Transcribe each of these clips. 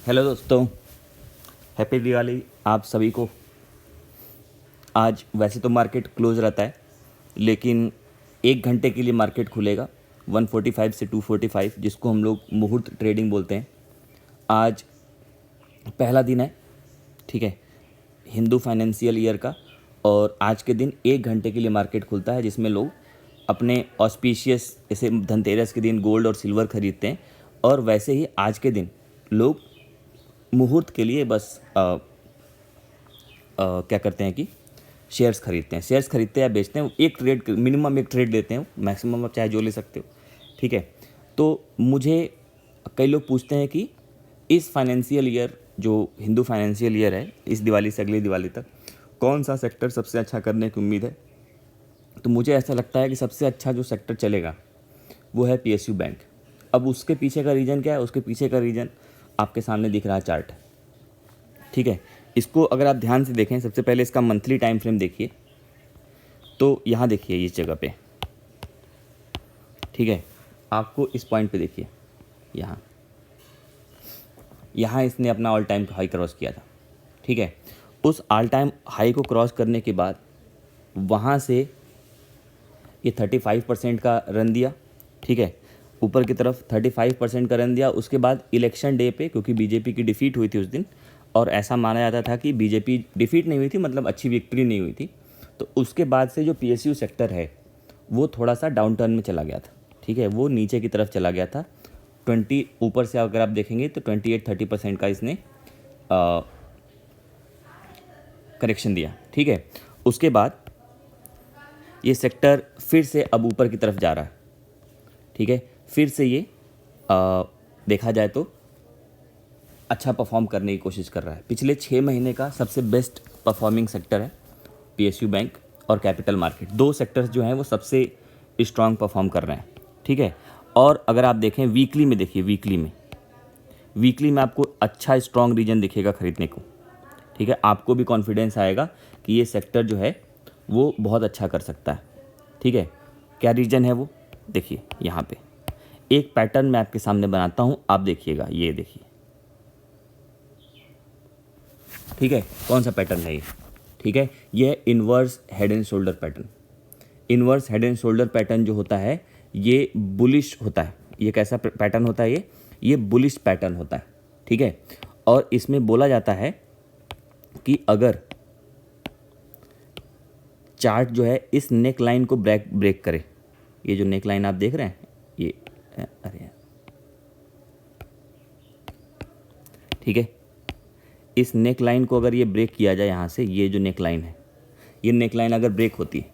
Hello दोस्तों, happy Diwali आप सभी को। आज वैसे तो मार्केट क्लोज रहता है, लेकिन 1 घंटे के लिए मार्केट खुलेगा 145 से 245, जिसको हम लोग मुहूर्त ट्रेडिंग बोलते हैं। आज पहला दिन है, ठीक है, हिंदू फाइनेंशियल ईयर का। और आज के दिन 1 घंटे के लिए मार्केट खुलता है, जिसमें लोग अपने ऑस्पिशियस जैसे धनतेरस के दिन गोल्ड और सिल्वर खरीदते हैं। और वैसे ही आज के दिन लोग मुहूर्त के लिए बस क्या करते हैं कि शेयर्स खरीदते हैं, शेयर्स खरीदते हैं या बेचते हैं। एक ट्रेड, मिनिमम एक ट्रेड लेते हैं, मैक्सिमम आप चाहे जो ले सकते हो, ठीक है। तो मुझे कई लोग पूछते हैं कि इस फाइनेंशियल ईयर, जो हिंदू फाइनेंशियल ईयर है, इस दिवाली से अगली दिवाली तक कौन सा सेक्टर सबसे अच्छा करने की उम्मीद है। तो मुझे ऐसा लगता है कि सबसे अच्छा जो सेक्टर चलेगा वो है पीएसयू बैंक। अब उसके पीछे का रीज़न क्या है? उसके पीछे का रीज़न आपके सामने दिख रहा है, चार्ट, ठीक है। इसको अगर आप ध्यान से देखें, सबसे पहले इसका मंथली टाइम फ्रेम देखिए। तो यहाँ देखिए इस जगह पे, ठीक है, आपको इस पॉइंट पे देखिए, यहाँ इसने अपना ऑल टाइम हाई क्रॉस किया था, ठीक है। उस ऑल टाइम हाई को क्रॉस करने के बाद वहाँ से ये 35% का रन दिया, ठीक है, ऊपर की तरफ 35% का रन दिया। उसके बाद इलेक्शन डे पे, क्योंकि बीजेपी की डिफीट हुई थी उस दिन, और ऐसा माना जाता था कि बीजेपी डिफीट नहीं हुई थी, मतलब अच्छी विक्ट्री नहीं हुई थी, तो उसके बाद से जो पीएसयू सेक्टर है वो थोड़ा सा डाउन टर्न में चला गया था, ठीक है, वो नीचे की तरफ चला गया था। 20 ऊपर से अगर आप देखेंगे तो 28-30% का इसने करेक्शन दिया, ठीक है। उसके बाद ये सेक्टर फिर से अब ऊपर की तरफ जा रहा है, ठीक है, फिर से ये देखा जाए तो अच्छा परफॉर्म करने की कोशिश कर रहा है। पिछले 6 महीने का सबसे बेस्ट परफॉर्मिंग सेक्टर है पीएसयू बैंक और कैपिटल मार्केट, दो सेक्टर्स जो हैं वो सबसे स्ट्रांग परफॉर्म कर रहे हैं, ठीक है। और अगर आप देखें वीकली में, देखिए वीकली में आपको अच्छा स्ट्रांग रीजन दिखेगा खरीदने को, ठीक है। आपको भी कॉन्फिडेंस आएगा कि ये सेक्टर जो है वो बहुत अच्छा कर सकता है, ठीक है। क्या रीजन है वो देखिए, यहाँ पे एक पैटर्न मैं आपके सामने बनाता हूँ, आप देखिएगा, ये देखिए, ठीक है, कौन सा पैटर्न है ये, ठीक है, ये है inverse head and shoulder pattern. Inverse head and shoulder pattern जो होता है ये बुलिश होता है। ये कैसा पैटर्न होता है? ये बुलिश पैटर्न होता है, ठीक है। और इसमें बोला जाता है कि अगर चार्ट जो है इस नेक लाइन को ब्रेक करे, ये जो नेक लाइन आप देख रहे हैं ये, अरे ठीक है, इस नेक लाइन को अगर ये ब्रेक किया जाए यहाँ से, ये जो नेक लाइन है, ये नेक लाइन अगर ब्रेक होती है,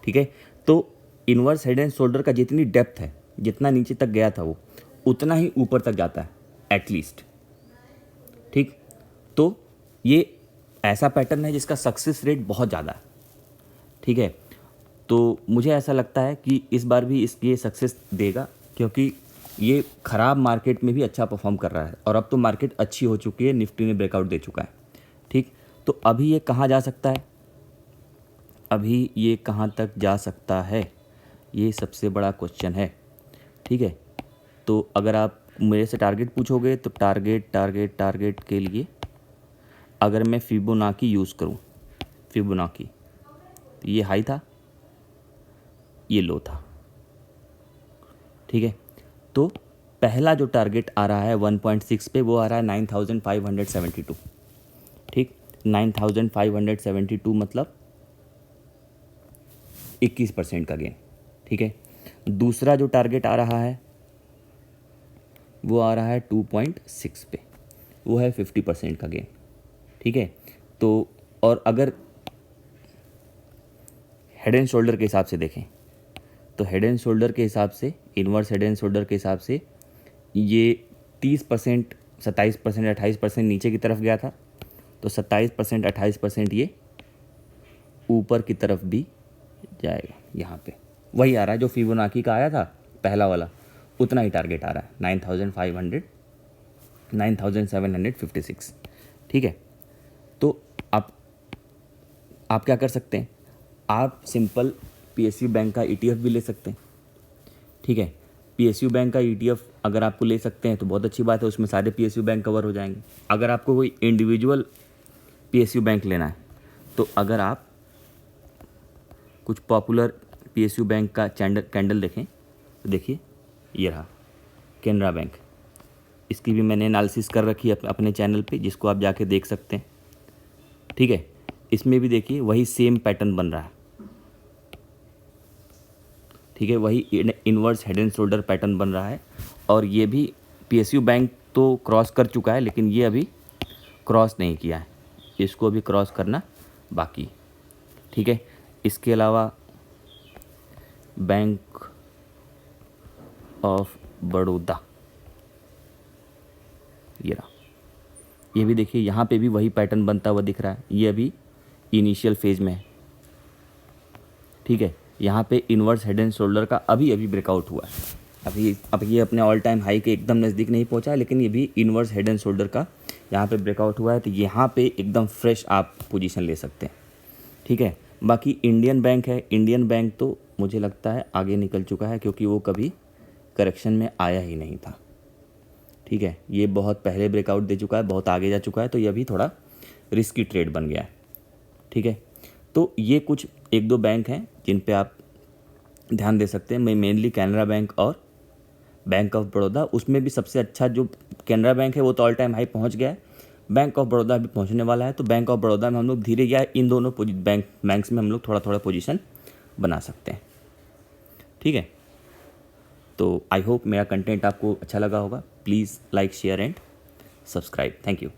ठीक है, तो इन्वर्स हेड एंड शोल्डर का जितनी डेप्थ है, जितना नीचे तक गया था वो उतना ही ऊपर तक जाता है एटलीस्ट, ठीक। तो ये ऐसा पैटर्न है जिसका सक्सेस रेट बहुत ज़्यादा है, ठीक है। तो मुझे ऐसा लगता है कि इस बार भी ये सक्सेस देगा, क्योंकि ये ख़राब मार्केट में भी अच्छा परफॉर्म कर रहा है। और अब तो मार्केट अच्छी हो चुकी है, निफ्टी ने ब्रेकआउट दे चुका है, ठीक। तो अभी ये कहाँ जा सकता है, अभी ये कहाँ तक जा सकता है, ये सबसे बड़ा क्वेश्चन है, ठीक है। तो अगर आप मेरे से टारगेट पूछोगे तो टारगेट के लिए अगर मैं फिबोनाची यूज़ करूँ, फिबोनाची, तो ये हाई था, ये लो था, ठीक है। तो पहला जो टारगेट आ रहा है 1.6 पे, वो आ रहा है 9572, ठीक। 9572 मतलब 21% का गेन, ठीक है। दूसरा जो टारगेट आ रहा है वो आ रहा है 2.6 पे, वो है 50% का गेन, ठीक है। तो और अगर हेड एंड शोल्डर के हिसाब से देखें तो हेड एंड शोल्डर के हिसाब से, इन्वर्स हेड एंड शोल्डर के हिसाब से ये 30%, 27%, 28% नीचे की तरफ गया था, तो 27%, 28% ये ऊपर की तरफ भी जाएगा। यहाँ पे वही आ रहा है जो फिबोनाची का आया था पहला वाला, उतना ही टारगेट आ रहा है 9756, ठीक है। तो आप क्या कर सकते हैं, आप सिंपल पीएसयू बैंक का ईटीएफ भी ले सकते हैं, ठीक है। पीएसयू बैंक का ईटीएफ अगर आपको ले सकते हैं तो बहुत अच्छी बात है, उसमें सारे PSU बैंक कवर हो जाएंगे। अगर आपको कोई इंडिविजुअल PSU बैंक लेना है तो अगर आप कुछ पॉपुलर PSU बैंक का कैंडल देखें तो देखिए ये रहा कैनरा बैंक। इसकी भी मैंने एनालिसिस कर रखी है अपने चैनल पे, जिसको आप जाके देख सकते हैं। ठीक है, इसमें भी देखिए वही सेम पैटर्न बन रहा है। ठीक है, वही inverse head and shoulder pattern बन रहा है। और ये भी PSU बैंक तो क्रॉस कर चुका है, लेकिन ये अभी क्रॉस नहीं किया है, इसको अभी क्रॉस करना बाकी। ठीक है, इसके अलावा बैंक ऑफ बड़ौदा, ये रहा, ये भी देखिए यहाँ पे भी वही पैटर्न बनता हुआ दिख रहा है। ये अभी इनिशियल फेज में है। ठीक है, यहाँ पे इन्वर्स हेड एंड शोल्डर का अभी ब्रेकआउट हुआ है। अब ये अपने ऑल टाइम हाई के एकदम नज़दीक नहीं पहुँचा है, लेकिन ये भी इन्वर्स हेड एंड शोल्डर का यहाँ पे ब्रेकआउट हुआ है। तो यहाँ पे एकदम फ्रेश आप पोजीशन ले सकते हैं। ठीक है, बाकी इंडियन बैंक है, इंडियन बैंक तो मुझे लगता है आगे निकल चुका है, क्योंकि वो कभी करेक्शन में आया ही नहीं था। ठीक है, ये बहुत पहले ब्रेकआउट दे चुका है, बहुत आगे जा चुका है, तो ये अभी थोड़ा रिस्की ट्रेड बन गया है। ठीक है, तो ये कुछ 1-2 बैंक हैं जिन पे आप ध्यान दे सकते हैं। मैं मेनली कैनरा बैंक और बैंक ऑफ बड़ौदा, उसमें भी सबसे अच्छा जो कैनरा बैंक है वो तो ऑल टाइम हाई पहुंच गया है, बैंक ऑफ बड़ौदा भी पहुंचने वाला है। तो बैंक ऑफ बड़ौदा में हम लोग धीरे या इन दोनों बैंक्स में हम लोग थोड़ा थोड़ा पोजीशन बना सकते हैं। ठीक है, तो आई होप मेरा कंटेंट आपको अच्छा लगा होगा। Please like, share and subscribe. Thank you.